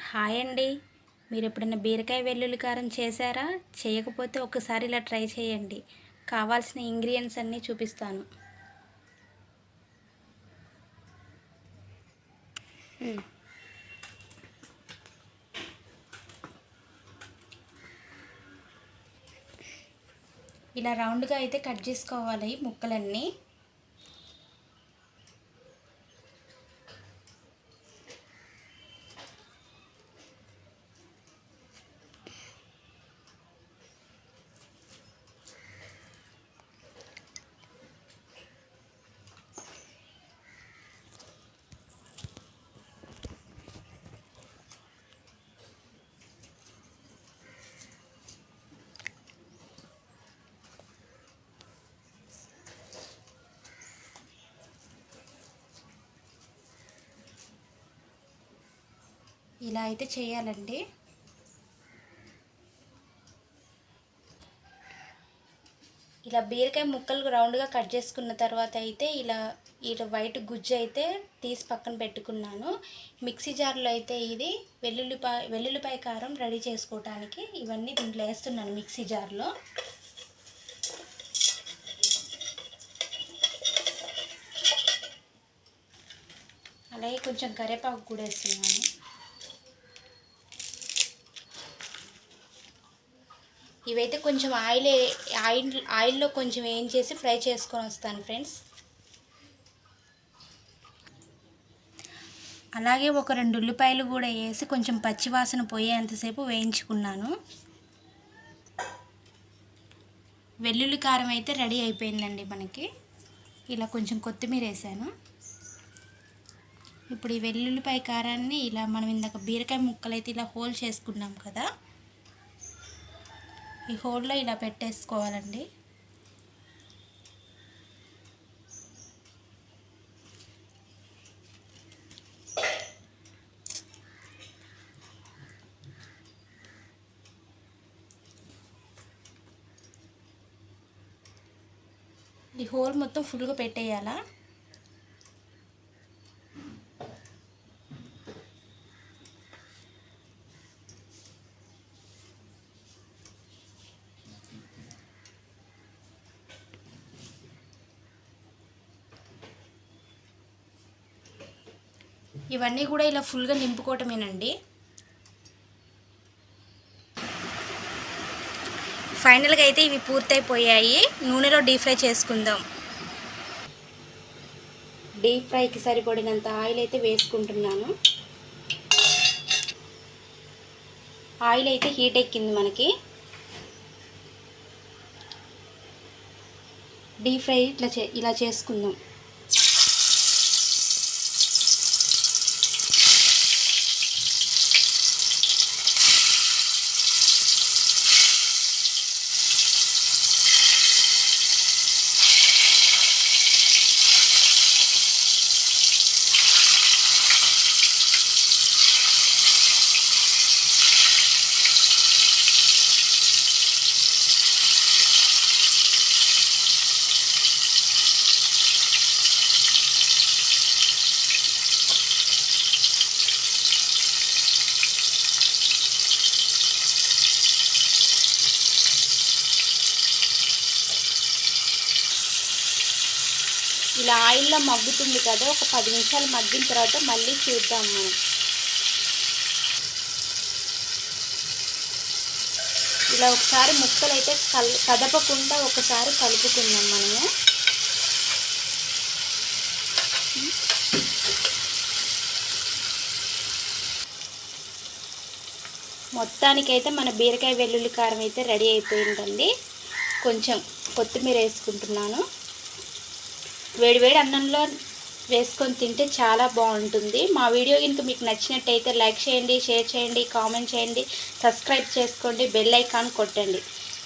Hi అండి. మీరు ఎప్పుడైనా బీరకాయ వెల్లుల్లి కారం చేశారా? చేయకపోతే ఒకసారి ఇలా ట్రై చేయండి. కావాల్సిన ఇంగ్రీడియంట్స్ అన్నీ చూపిస్తాను. ఇలా రౌండ్గా అయితే కట్ చేసుకోవాలి ముక్కలన్నీ. ఇలా అయితే చేయాలండి. ఇలా బీరకాయ ముక్కలు రౌండ్గా కట్ చేసుకున్న తర్వాత అయితే ఇలా వైట్ గుజ్జు అయితే తీసి పక్కన పెట్టుకున్నాను. మిక్సీ జార్లో అయితే ఇది వెల్లుల్లిపాయ కారం రెడీ చేసుకోవటానికి ఇవన్నీ దీంట్లో వేస్తున్నాను మిక్సీ జార్లో. అలాగే కొంచెం కరివేపాకు కూడా వేస్తున్నాను. ఇవైతే కొంచెం ఆయిల్లో కొంచెం వేయించేసి ఫ్రై చేసుకొని వస్తాను ఫ్రెండ్స్. అలాగే ఒక 2 ఉల్లిపాయలు కూడా వేసి కొంచెం పచ్చివాసన పోయేంతసేపు వేయించుకున్నాను. వెల్లుల్లి కారం అయితే రెడీ అయిపోయిందండి మనకి. ఇలా కొంచెం కొత్తిమీర వేసాను. ఇప్పుడు ఈ వెల్లుల్లిపాయ కారాన్ని ఇలా మనం ఇందాక బీరకాయ ముక్కలు అయితే ఇలా హోల్ చేసుకున్నాం కదా, ఈ హోల్లో ఇలా పెట్టేసుకోవాలండి. ఈ హోల్ మొత్తం ఫుల్గా పెట్టేయాలా. ఇవన్నీ కూడా ఇలా ఫుల్గా నింపుకోవటమేనండి. ఫైనల్గా అయితే ఇవి పూర్తయిపోయాయి. నూనెలో డీప్ ఫ్రై చేసుకుందాం. డీప్ ఫ్రైకి సరిపడినంత ఆయిల్ అయితే వేసుకుంటున్నాను. ఆయిల్ అయితే హీట్ ఎక్కింది మనకి. డీప్ ఫ్రై ఇలా చేసుకుందాం. ఇలా ఆయిల్లో మగ్గుతుంది కదా, ఒక 10 నిమిషాలు మగ్గిన తర్వాత మళ్ళీ చూద్దాం మనం. ఇలా ఒకసారి ముక్కలు అయితే కదపకుండా ఒకసారి కలుపుకుందాం మనము. మొత్తానికైతే మన బీరకాయ వెల్లుల్లి కారం అయితే రెడీ అయిపోయిందండి. కొంచెం కొత్తిమీర వేసుకుంటున్నాను. వేడివేడి అన్నంలో వేసుకొని తింటే చాలా బాగుంటుంది. మా వీడియో కనుక మీకు నచ్చినట్టయితే లైక్ చేయండి, షేర్ చేయండి, కామెంట్ చేయండి, సబ్స్క్రైబ్ చేసుకోండి, బెల్ ఐకాన్ కొట్టండి.